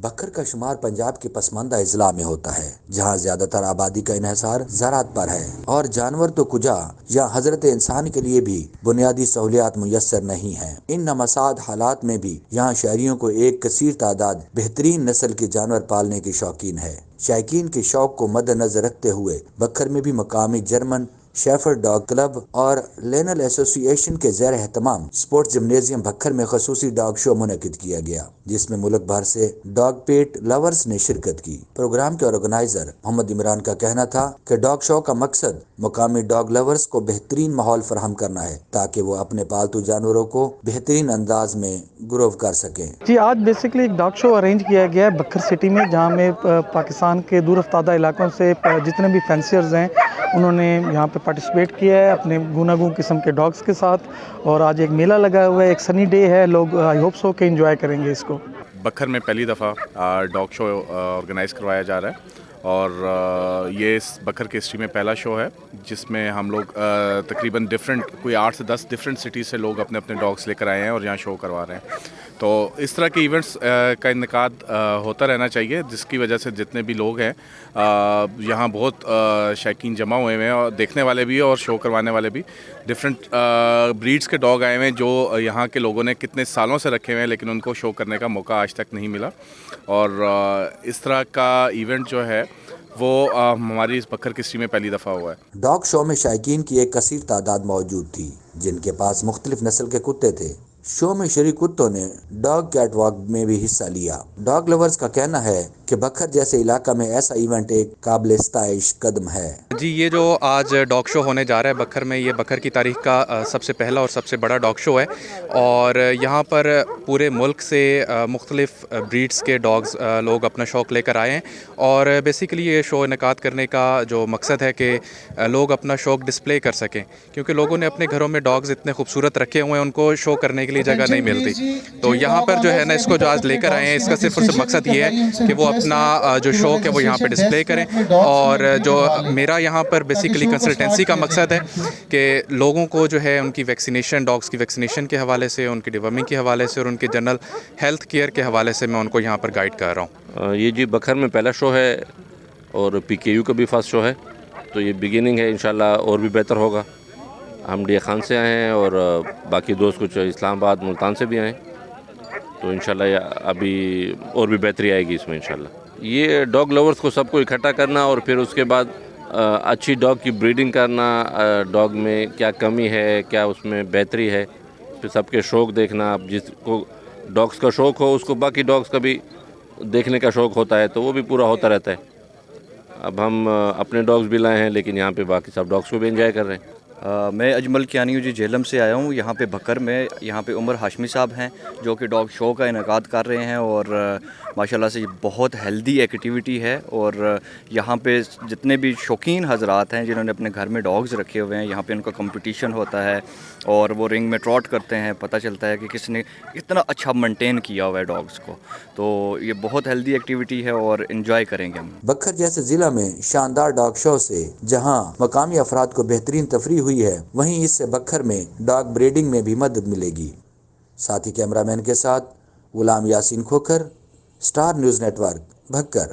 بکر کا شمار پنجاب کے پسماندہ اضلاع میں ہوتا ہے، جہاں زیادہ تر آبادی کا انحصار زراعت پر ہے اور جانور تو کجا یا حضرت انسان کے لیے بھی بنیادی سہولیات میسر نہیں ہیں۔ ان نامساعد حالات میں بھی یہاں شہریوں کو ایک کثیر تعداد بہترین نسل کے جانور پالنے کے شوقین ہے۔ شائقین کے شوق کو مد نظر رکھتے ہوئے بکر میں بھی مقامی جرمن شیفرڈ ڈاگ کلب اور لینل ایسوسی ایشن کے زیر اہتمام اسپورٹس جمنیزیم بکر میں خصوصی ڈاگ شو منعقد کیا گیا، جس میں ملک بھر سے ڈاگ پیٹ لورز نے شرکت کی۔ پروگرام کے آرگنائزر محمد عمران کا کہنا تھا کہ ڈاگ شو کا مقصد مقامی ڈاگ لورز کو بہترین ماحول فراہم کرنا ہے تاکہ وہ اپنے پالتو جانوروں کو بہترین انداز میں گرو کر سکیں۔ جی، آج بیسیکلی ایک ڈاگ شو ارینج کیا گیا ہے بکر سٹی میں، جہاں میں پاکستان کے دور افتادہ علاقوں سے جتنے بھی فینسیئرز ہیں انہوں نے یہاں پہ پارٹیسپیٹ کیا ہے اپنے گوناگون قسم کے ڈاگز کے ساتھ، اور آج ایک میلہ لگا ہوا ہے، ایک سنی ڈے ہے، لوگ آئی ہوپ سو کہ انجوائے کریں گے اس کو۔ بکر میں پہلی دفعہ ڈاگ شو آرگنائز کروایا جا رہا ہے، اور یہ اس بکر کے ہسٹری میں پہلا شو ہے جس میں ہم لوگ تقریباً کوئی 8 سے 10 ڈفرینٹ سٹیز سے لوگ اپنے اپنے ڈاگس لے کر آئے ہیں اور یہاں شو کروا رہے ہیں۔ تو اس طرح کے ایونٹس کا انعقاد ہوتا رہنا چاہیے، جس کی وجہ سے جتنے بھی لوگ ہیں یہاں بہت شائقین جمع ہوئے ہیں، اور دیکھنے والے بھی اور شو کروانے والے بھی۔ ڈفرینٹ بریڈس کے ڈاگ آئے ہوئے ہیں جو یہاں کے لوگوں نے کتنے سالوں سے رکھے ہوئے ہیں، لیکن ان کو شو کرنے کا موقع آج تک نہیں ملا، اور اس طرح کا ایونٹ جو ہے وہ ہماری اس بکر کی ہسٹری میں پہلی دفعہ ہوا ہے۔ ڈاگ شو میں شائقین کی ایک کثیر تعداد موجود تھی جن کے پاس مختلف نسل کے کتے تھے۔ شو میں شریک کتوں نے ڈاگ کیٹ واک میں بھی حصہ لیا۔ ڈاگ لورز کا کہنا ہے کہ بکر جیسے علاقہ میں ایسا ایونٹ ایک قابل ستائش قدم ہے۔ جی، یہ جو آج ڈاگ شو ہونے جا رہا ہے بکر میں، یہ بکر کی تاریخ کا سب سے پہلا اور سب سے بڑا ڈاگ شو ہے، اور یہاں پر پورے ملک سے مختلف بریڈز کے ڈاگز لوگ اپنا شوق لے کر آئے ہیں، اور بیسیکلی یہ شو انعقاد کرنے کا جو مقصد ہے کہ لوگ اپنا شوق ڈسپلے کر سکیں، کیونکہ لوگوں نے اپنے گھروں میں ڈاگز اتنے خوبصورت رکھے ہوئے ہیں، ان کو شو کرنے کے لیے جگہ نہیں ملتی، تو یہاں پر جو ہے نا اس کو جو آج لے کر آئے ہیں، اس کا صرف اور صرف مقصد یہ ہے کہ وہ اپنا جو شوق ہے وہ یہاں پہ ڈسپلے کریں۔ اور جو میرا یہاں پر بیسیکلی کنسلٹنسی کا مقصد ہے کہ لوگوں کو جو ہے ان کی ویکسینیشن، ڈاگس کی ویکسینیشن کے حوالے سے، ان کی ڈیورمنگ کے حوالے سے، اور ان کے جنرل ہیلتھ کیئر کے حوالے سے میں ان کو یہاں پر گائیڈ کر رہا ہوں۔ یہ جی بکر میں پہلا شو ہے، اور پی کے یو کا بھی فرسٹ شو ہے، تو یہ بگننگ ہے، انشاءاللہ اور بھی بہتر ہوگا۔ ہم ڈی خان سے آئے ہیں اور باقی دوست کچھ اسلام آباد ملتان سے بھی آئے ہیں، تو انشاءاللہ ابھی اور بھی بہتری آئے گی اس میں انشاءاللہ۔ یہ ڈاگ لورز کو سب کو اکٹھا کرنا، اور پھر اس کے بعد اچھی ڈاگ کی بریڈنگ کرنا، ڈاگ میں کیا کمی ہے، کیا اس میں بہتری ہے، پھر سب کے شوق دیکھنا۔ اب جس کو ڈاگس کا شوق ہو اس کو باقی ڈاگس کا بھی دیکھنے کا شوق ہوتا ہے، تو وہ بھی پورا ہوتا رہتا ہے۔ اب ہم اپنے ڈاگس بھی لائے ہیں، لیکن یہاں پہ باقی سب ڈاگس کو بھی انجوائے کر رہے ہیں۔ میں اجمل کیانی ہوں جی، جہلم سے آیا ہوں یہاں پہ بکر میں۔ یہاں پہ عمر ہاشمی صاحب ہیں جو کہ ڈاگ شو کا انعقاد کر رہے ہیں، اور ماشاءاللہ سے یہ بہت ہیلدی ایکٹیویٹی ہے، اور یہاں پہ جتنے بھی شوقین حضرات ہیں جنہوں نے اپنے گھر میں ڈاگز رکھے ہوئے ہیں، یہاں پہ ان کا کمپٹیشن ہوتا ہے، اور وہ رنگ میں ٹراٹ کرتے ہیں، پتہ چلتا ہے کہ کس نے اتنا اچھا مینٹین کیا ہوا ہے ڈاگز کو، تو یہ بہت ہیلدی ایکٹیویٹی ہے اور انجوائے کریں گے ہم۔ بکر جیسے ضلع میں شاندار ڈاگ شو سے جہاں مقامی افراد کو بہترین تفریح ہوئی ہے، وہیں اس سے بکر میں ڈاگ بریڈنگ میں بھی مدد ملے گی۔ ساتھی کیمرہ مین کے ساتھ Ghulam Yasin Khokhar, Star News Network, بکر۔